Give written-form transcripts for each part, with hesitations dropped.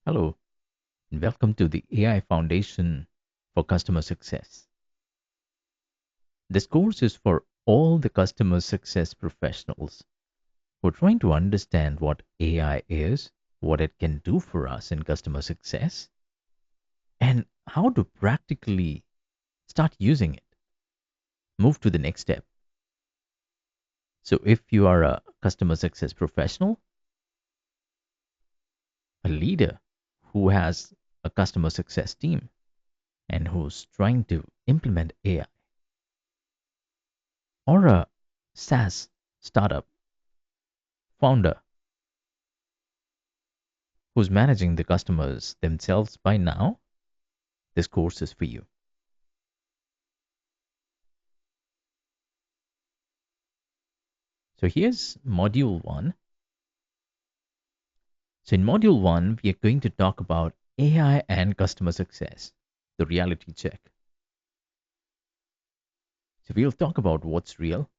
Hello, and welcome to the AI Foundation for Customer Success. This course is for all the customer success professionals who are trying to understand what AI is, what it can do for us in customer success, and how to practically start using it, move to the next step. So, if you are a customer success professional, a leader who has a customer success team, and who's trying to implement AI, or a SaaS startup founder who's managing the customers themselves by now, this course is for you. So here's module one. So in module one, we are going to talk about AI and customer success, the reality check. So we'll talk about what's real,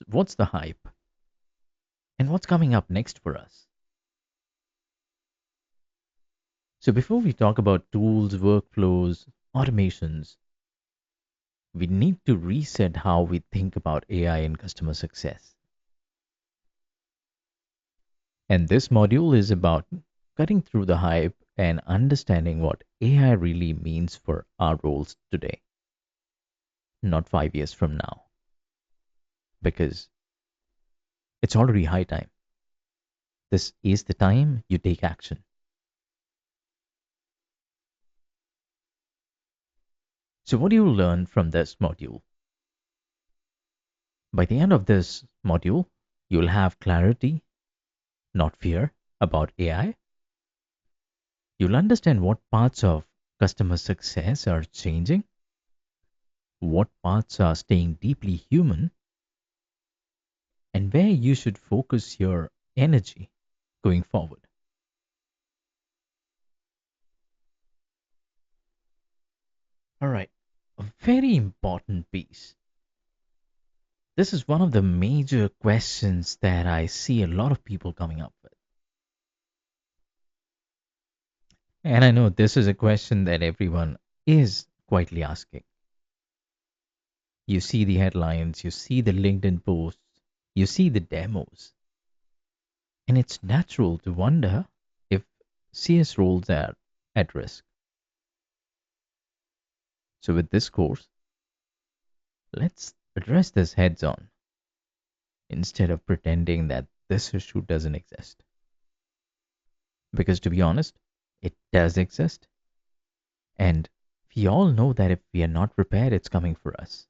what's the hype, and what's coming up next for us. So before we talk about tools, workflows, automations, we need to reset how we think about AI and customer success. And this module is about cutting through the hype and understanding what AI really means for our roles today, not 5 years from now, because it's already high time. This is the time you take action. So, what do you learn from this module? By the end of this module, you'll have clarity, not fear, about AI. You'll understand what parts of customer success are changing, what parts are staying deeply human, and where you should focus your energy going forward. All right, a very important piece. This is one of the major questions that I see a lot of people coming up with. And I know this is a question that everyone is quietly asking. You see the headlines, you see the LinkedIn posts, you see the demos, and it's natural to wonder if CS roles are at risk. So, with this course, let's address this heads on instead of pretending that this issue doesn't exist. Because to be honest, it does exist. And we all know that if we are not prepared, it's coming for us.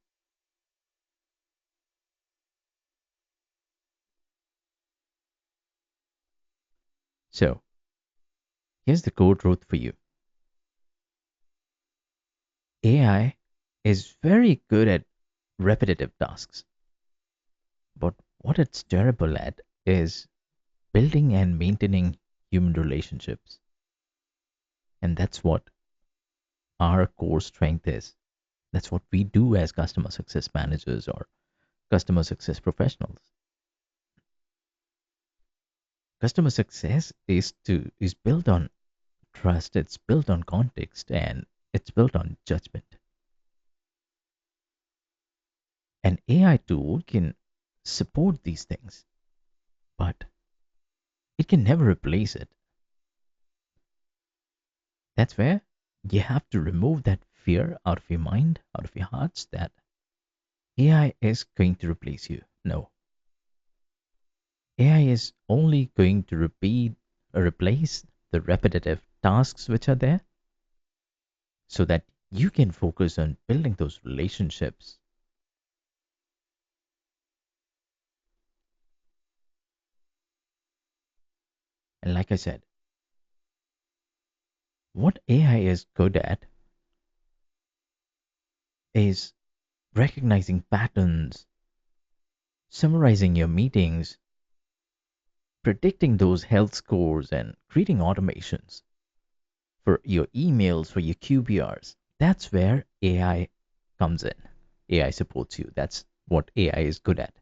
So, here's the core truth for you: AI is very good at repetitive tasks, but what it's terrible at is building and maintaining human relationships. And that's what our core strength is. That's what we do as customer success managers or customer success professionals. Customer success is built on trust, it's built on context, and it's built on judgment. An AI tool can support these things, but it can never replace it. That's where you have to remove that fear out of your mind, out of your hearts, that AI is going to replace you. No. AI is only going to repeat or replace the repetitive tasks which are there so that you can focus on building those relationships. And like I said, what AI is good at is recognizing patterns, summarizing your meetings, predicting those health scores, and creating automations for your emails, for your QBRs. That's where AI comes in. AI supports you. That's what AI is good at.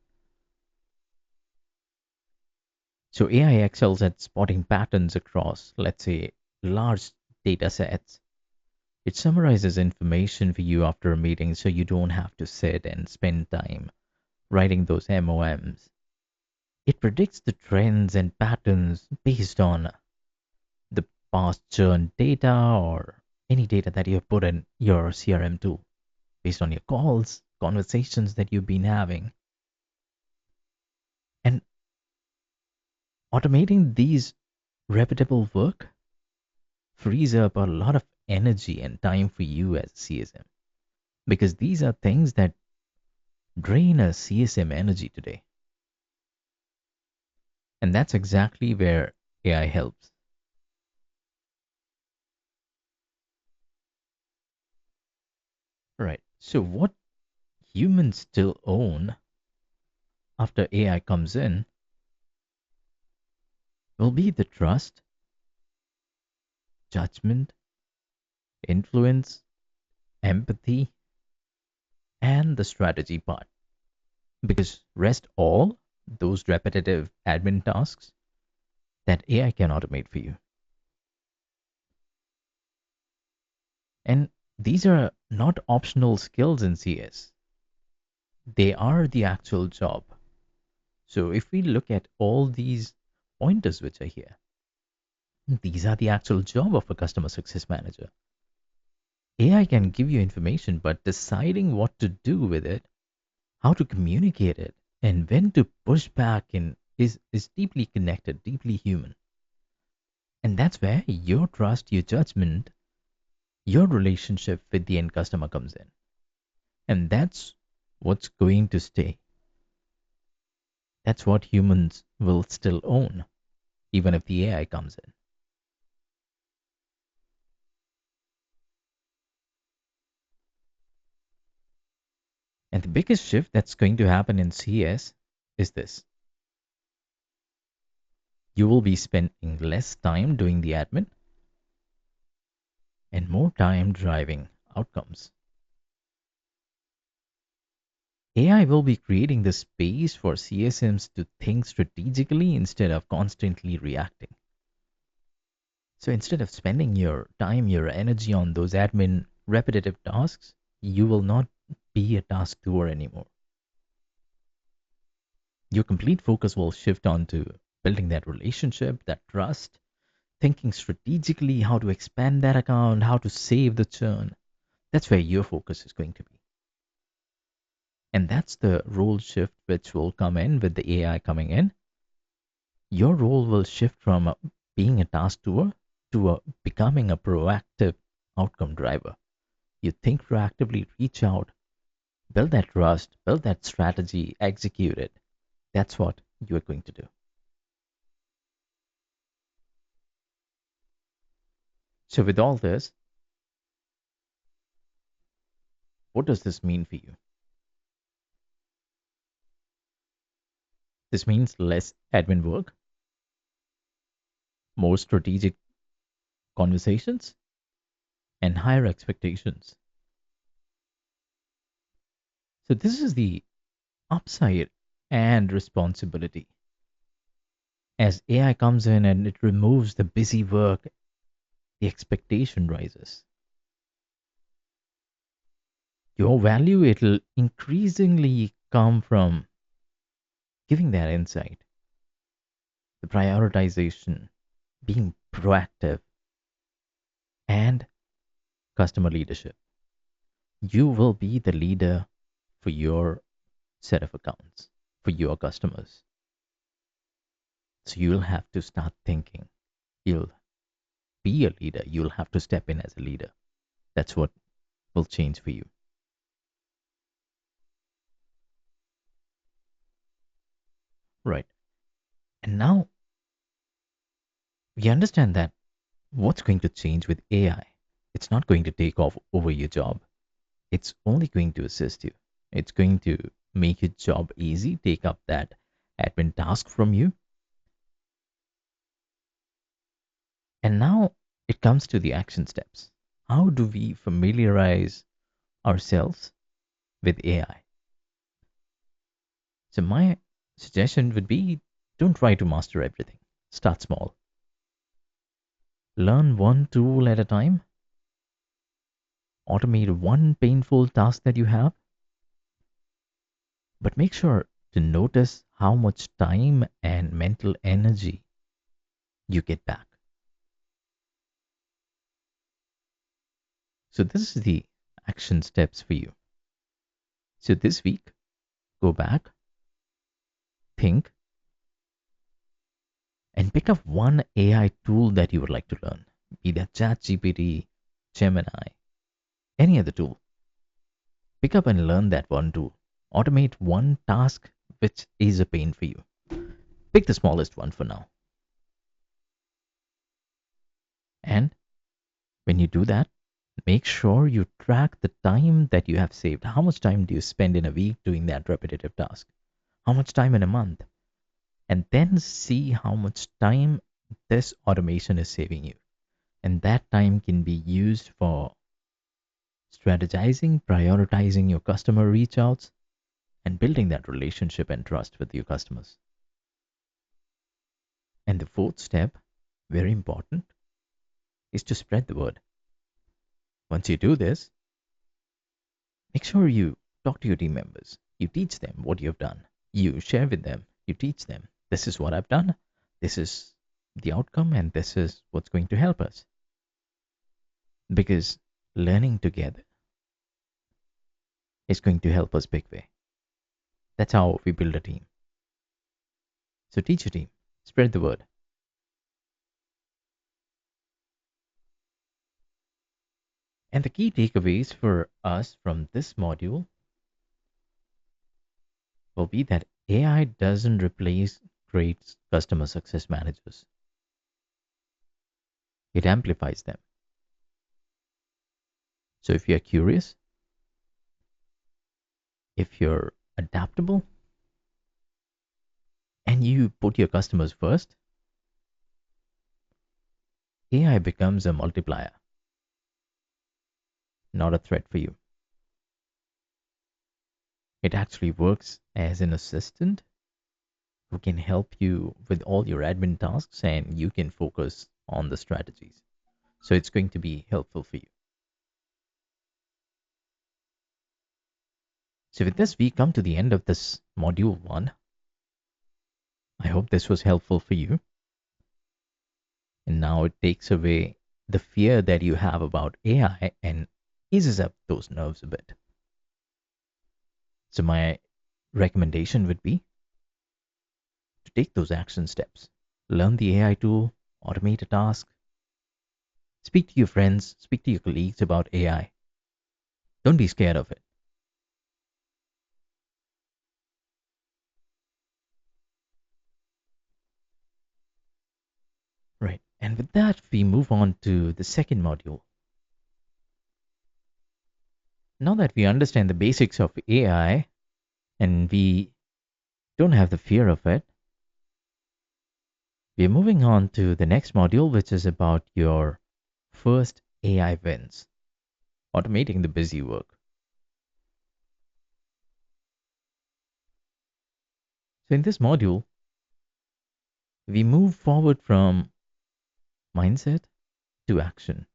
So AI excels at spotting patterns across, let's say, large data sets. It summarizes information for you after a meeting so you don't have to sit and spend time writing those MOMs. It predicts the trends and patterns based on the past churn data or any data that you have put in your CRM tool, based on your calls, conversations that you've been having. And automating these repetitive work frees up a lot of energy and time for you as a CSM, because these are things that drain a CSM energy today. And that's exactly where AI helps. Right. So, what humans still own after AI comes in will be the trust, judgment, influence, empathy, and the strategy part. Because rest all those repetitive admin tasks that AI can automate for you. And these are not optional skills in CS, they are the actual job. So if we look at all these pointers which are here, these are the actual job of a customer success manager. AI can give you information, but deciding what to do with it, how to communicate it, and when to push back is deeply connected, deeply human. And that's where your trust, your judgment, your relationship with the end customer comes in. And that's what's going to stay. That's what humans will still own, even if the AI comes in. And the biggest shift that's going to happen in CS is this: you will be spending less time doing the admin and more time driving outcomes. AI will be creating the space for CSMs to think strategically instead of constantly reacting. So instead of spending your time, your energy on those admin repetitive tasks, you will not be a task doer anymore. Your complete focus will shift onto building that relationship, that trust, thinking strategically how to expand that account, how to save the churn. That's where your focus is going to be. And that's the role shift which will come in with the AI coming in. Your role will shift from being a task doer to becoming a proactive outcome driver. You think proactively, reach out, build that trust, build that strategy, execute it. That's what you are going to do. So, with all this, what does this mean for you? This means less admin work, more strategic conversations, and higher expectations. So, this is the upside and responsibility. As AI comes in and it removes the busy work, the expectation rises. Your value, it'll increasingly come from giving that insight, the prioritization, being proactive, and customer leadership. You will be the leader for your set of accounts, for your customers. So you'll have to start thinking. You'll be a leader. You'll have to step in as a leader. That's what will change for you. Right. And now we understand that what's going to change with AI? It's not going to take off over your job. It's only going to assist you. It's going to make your job easy, take up that admin task from you. And now it comes to the action steps. How do we familiarize ourselves with AI? So, my suggestion would be Don't try to master everything. Start small. Learn one tool at a time. Automate one painful task that you have. But make sure to notice how much time and mental energy you get back. So, this is the action steps for you. So, this week, go back, think, and pick up one AI tool that you would like to learn, be that ChatGPT, Gemini, any other tool. Pick up and learn that one tool. Automate one task which is a pain for you. Pick the smallest one for now. And when you do that, make sure you track the time that you have saved. How much time do you spend in a week doing that repetitive task? How much time in a month? And then see how much time this automation is saving you. And that time can be used for strategizing, prioritizing your customer reach outs, and building that relationship and trust with your customers. And the fourth step, very important, is to spread the word. Once you do this, make sure you talk to your team members. You teach them what you've done. You share with them. You teach them. This is what I've done. This is the outcome, and this is what's going to help us. Because learning together is going to help us big way. That's how we build a team. So teach your team. Spread the word. And the key takeaways for us from this module will be that AI doesn't replace great customer success managers, it amplifies them. So if you're curious, if you're adaptable, and you put your customers first, AI becomes a multiplier, not a threat for you. It actually works as an assistant who can help you with all your admin tasks and you can focus on the strategies. So it's going to be helpful for you. So with this, we come to the end of this module 1. I hope this was helpful for you. And now it takes away the fear that you have about AI and eases up those nerves a bit. So my recommendation would be to take those action steps. Learn the AI tool, automate a task, speak to your friends, speak to your colleagues about AI. Don't be scared of it. Right. And with that, we move on to the second module. Now that we understand the basics of AI and we don't have the fear of it, we're moving on to the next module, which is about your first AI wins, automating the busy work. So, in this module, we move forward from mindset to action.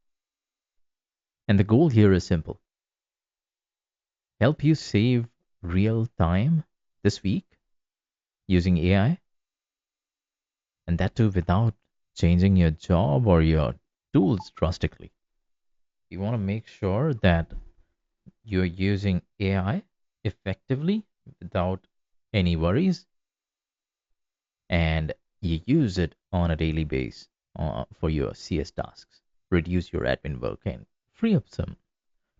And the goal here is simple: help you save real time this week using AI, and that too without changing your job or your tools drastically. You want to make sure that you're using AI effectively without any worries and you use it on a daily basis for your CS tasks, reduce your admin work, and free up some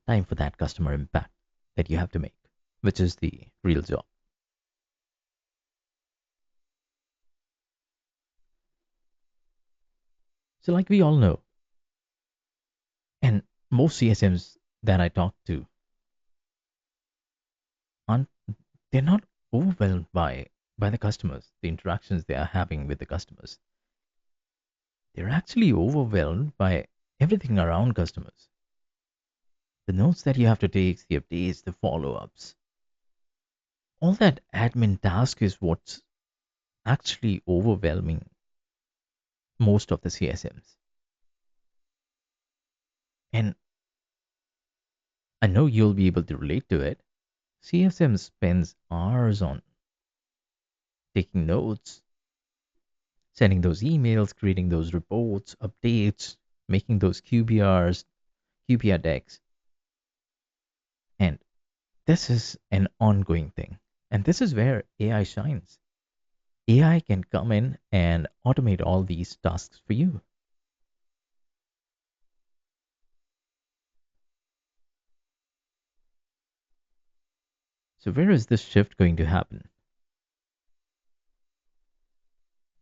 time for that customer impact that you have to make, which is the real job. So, like we all know, and most CSMs that I talk to aren't they're not overwhelmed by the customers, the interactions they are having with the customers. They're actually overwhelmed by everything around customers. The notes that you have to take, the updates, the follow ups, all that admin task is what's actually overwhelming most of the CSMs. And I know you'll be able to relate to it. CSM spends hours on taking notes, sending those emails, creating those reports, updates, making those QBRs, QBR decks. And this is an ongoing thing. And this is where AI shines. AI can come in and automate all these tasks for you. So, where is this shift going to happen?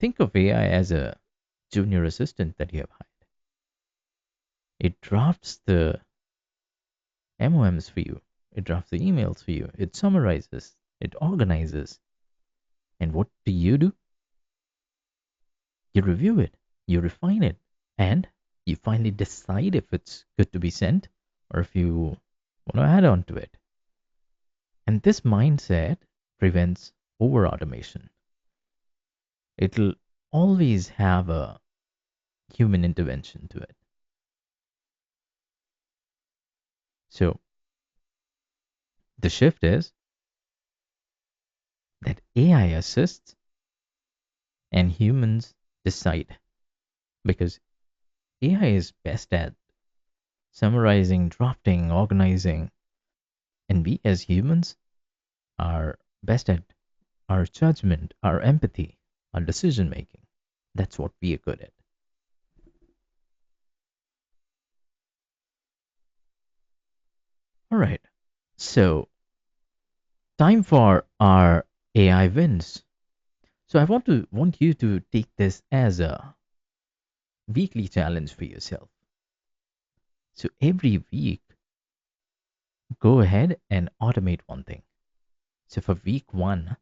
Think of AI as a junior assistant that you have hired. It drafts the MOMs for you, it drafts the emails for you, it summarizes, it organizes. And what do? You review it, you refine it, and you finally decide if it's good to be sent or if you want to add on to it. And this mindset prevents over automation. It'll always have a human intervention to it. So the shift is that AI assists and humans decide, because AI is best at summarizing, drafting, organizing, and we as humans are best at our judgment, our empathy, our decision making. That's what we are good at. All right. So, time for our AI wins. So, I want you to take this as a weekly challenge for yourself. So, every week, go ahead and automate one thing. So, for week 1,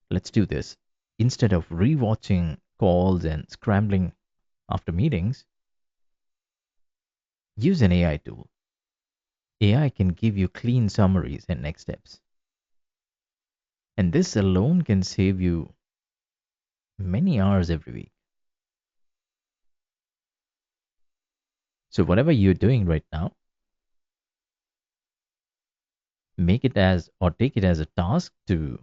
let's do this. Instead of rewatching calls and scrambling after meetings, use an AI tool. AI can give you clean summaries and next steps. And this alone can save you many hours every week. So, whatever you're doing right now, make it as or take it as a task to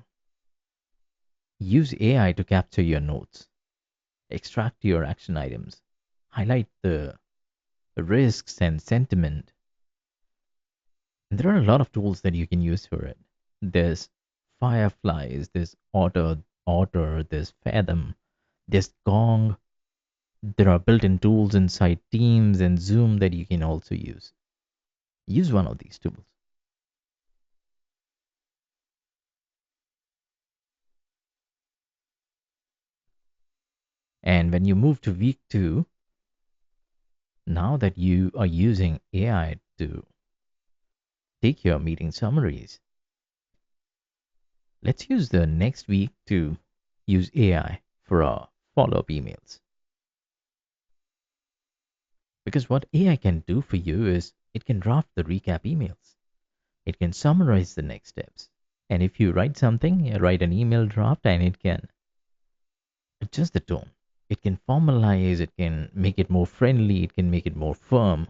use AI to capture your notes, extract your action items, highlight the risks and sentiment. And there are a lot of tools that you can use for it. There's Fireflies, there's Otter, there's Fathom, there's Gong. There are built-in tools inside Teams and Zoom that you can also use. Use one of these tools. And when you move to week 2, now that you are using AI to take your meeting summaries, let's use the next week to use AI for our follow-up emails. Because what AI can do for you is it can draft the recap emails. It can summarize the next steps. And if you write something, you write an email draft and it can adjust the tone. It can formalize, it can make it more friendly, it can make it more firm.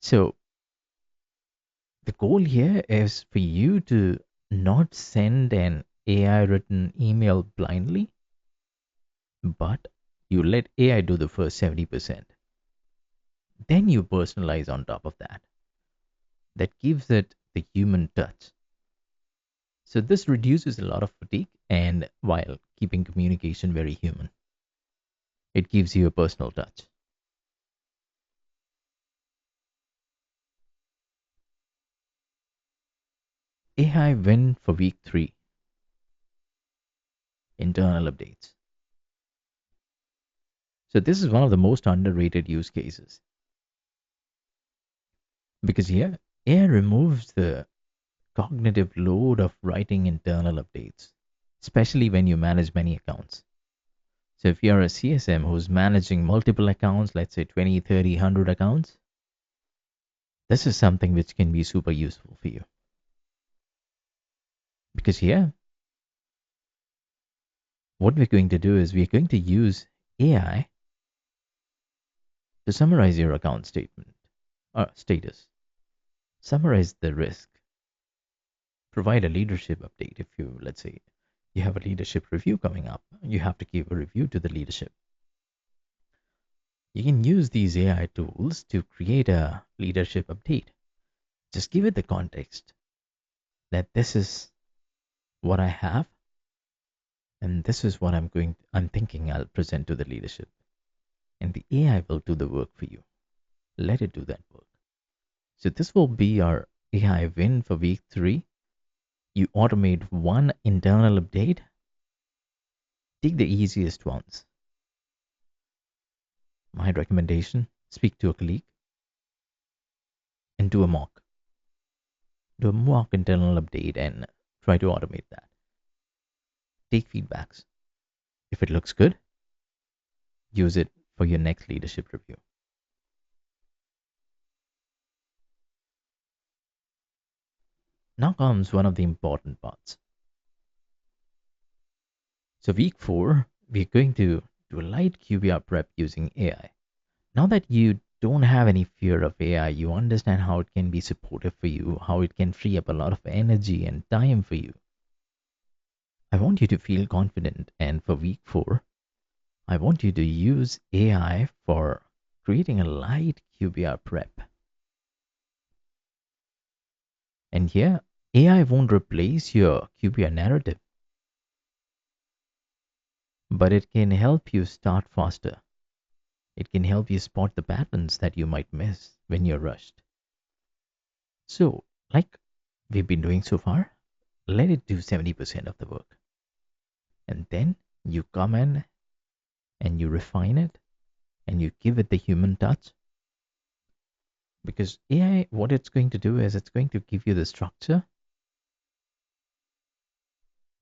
So the goal here is for you to not send an AI written email blindly, but you let AI do the first 70%. Then you personalize on top of that. That gives it the human touch. So this reduces a lot of fatigue and while keeping communication very human. It gives you a personal touch. AI win for week 3, internal updates. So this is one of the most underrated use cases because here AI removes the cognitive load of writing internal updates, especially when you manage many accounts. So if you're a CSM who's managing multiple accounts, let's say 20, 30, 100 accounts, this is something which can be super useful for you. Because here, what we're going to do is we're going to use AI to summarize your account statement status, summarize the risk, provide a leadership update. If you, let's say, you have a leadership review coming up, you have to give a review to the leadership. You can use these AI tools to create a leadership update. Just give it the context that this is what I have and this is what I'm thinking I'll present to the leadership. And the AI will do the work for you. Let it do that work. So this will be our AI win for week 3. You automate one internal update. Take the easiest ones. My recommendation, speak to a colleague and do a mock. Do a mock internal update and try to automate that. Take feedbacks. If it looks good, use it for your next leadership review. Now comes one of the important parts. So week 4, we're going to do a light QBR prep using AI. Now that you don't have any fear of AI, you understand how it can be supportive for you, how it can free up a lot of energy and time for you. I want you to feel confident, and for week 4, I want you to use AI for creating a light QBR prep. And here, AI won't replace your QBR narrative, but it can help you start faster. It can help you spot the patterns that you might miss when you're rushed. So, like we've been doing so far, let it do 70% of the work. And then you come in and you refine it and you give it the human touch. Because AI, what it's going to do is it's going to give you the structure,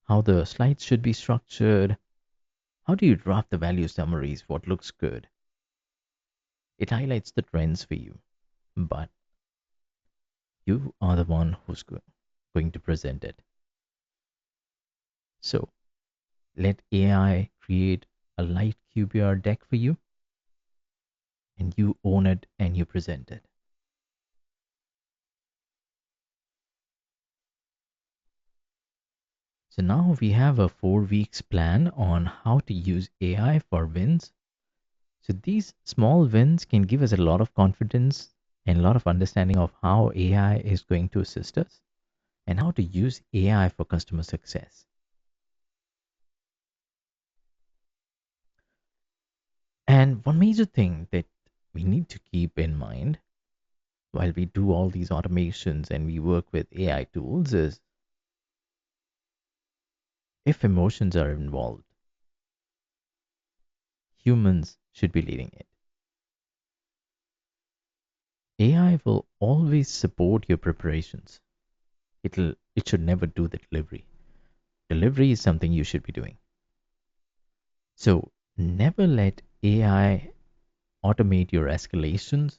how the slides should be structured, how do you draft the value summaries, what looks good. It highlights the trends for you, but you are the one who's going to present it. So let AI create a light QBR deck for you, and you own it and you present it. So now we have a 4 weeks plan on how to use AI for wins. So these small wins can give us a lot of confidence and a lot of understanding of how AI is going to assist us and how to use AI for customer success. And one major thing that we need to keep in mind while we do all these automations and we work with AI tools is if emotions are involved, humans should be leading it. AI will always support your preparations. It should never do the delivery. Delivery is something you should be doing. So never let AI automate your escalations,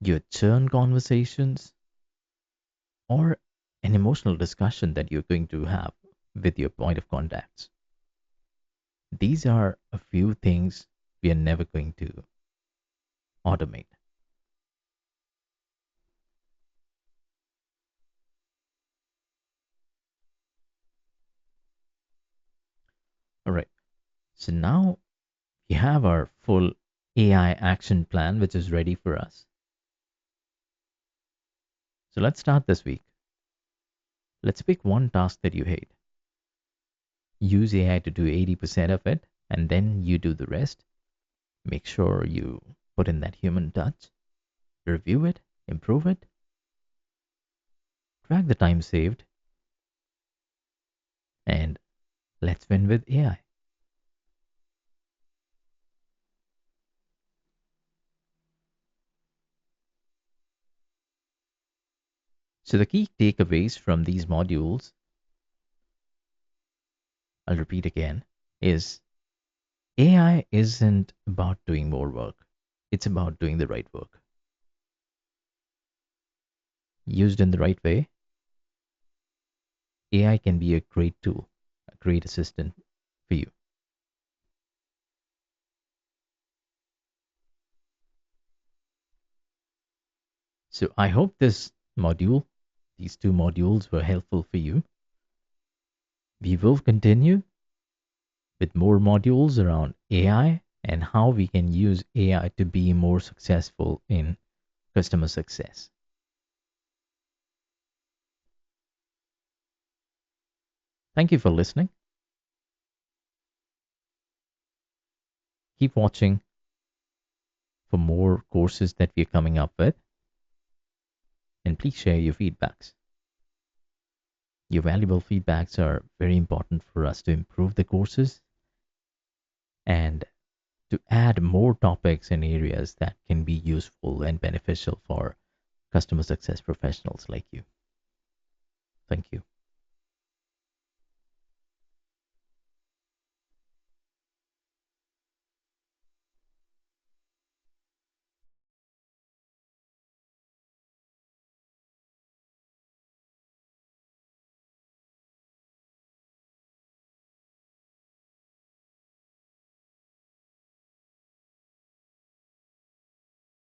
your churn conversations, or an emotional discussion that you're going to have with your point of contacts. These are a few things we are never going to automate. All right. So now we have our full AI action plan, which is ready for us. So let's start this week. Let's pick one task that you hate. Use AI to do 80% of it, and then you do the rest. Make sure you put in that human touch, review it, improve it, track the time saved, and let's win with AI. So the key takeaways from these modules, I'll repeat again, is AI isn't about doing more work. It's about doing the right work. Used in the right way, AI can be a great tool, a great assistant, for you. So I hope these two modules were helpful for you. We will continue with more modules around AI and how we can use AI to be more successful in customer success. Thank you for listening. Keep watching for more courses that we're coming up with, and please share your feedbacks. Your valuable feedbacks are very important for us to improve the courses and to add more topics and areas that can be useful and beneficial for customer success professionals like you. Thank you.